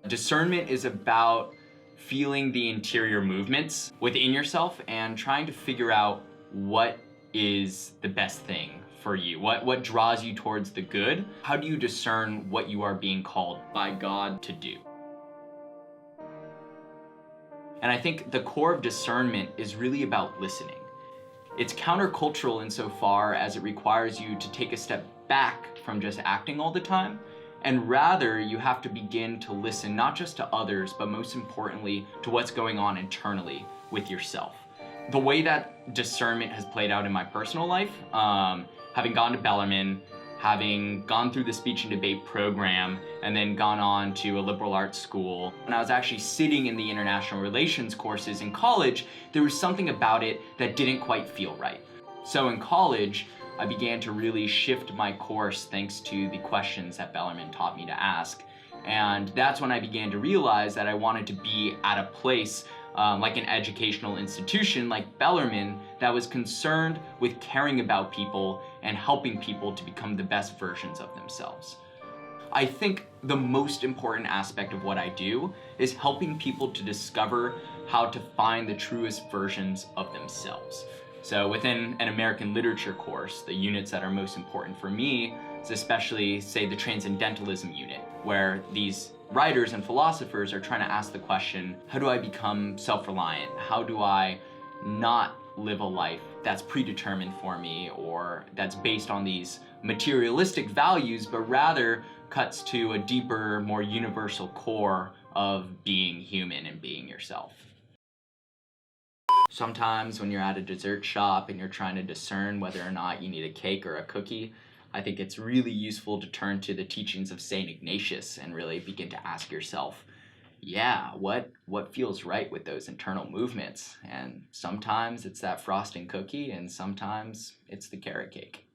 Discernment is about feeling the interior movements within yourself and trying to figure out what is the best thing for you, what draws you towards the good. How do you discern what you are being called by God to do? And I think the core of discernment is really about listening. It's countercultural insofar as it requires you to take a step back from just acting all the time, and rather you have to begin to listen not just to others, but most importantly to what's going on internally with yourself. The way that discernment has played out in my personal life, having gone to Bellarmine, having gone through the speech and debate program, and then gone on to a liberal arts school. When I was actually sitting in the international relations courses in college, there was something about it that didn't quite feel right. So in college, I began to really shift my course thanks to the questions that Bellarmine taught me to ask. And that's when I began to realize that I wanted to be at a place like an educational institution like Bellarmine that was concerned with caring about people and helping people to become the best versions of themselves. I think the most important aspect of what I do is helping people to discover how to find the truest versions of themselves. So within an American literature course, the units that are most important for me is especially, say, the transcendentalism unit, where these writers and philosophers are trying to ask the question, how do I become self-reliant? How do I not live a life that's predetermined for me or that's based on these materialistic values, but rather cuts to a deeper, more universal core of being human and being yourself. Sometimes when you're at a dessert shop and you're trying to discern whether or not you need a cake or a cookie, I think it's really useful to turn to the teachings of St. Ignatius and really begin to ask yourself, yeah, what feels right with those internal movements? And sometimes it's that frosting cookie and sometimes it's the carrot cake.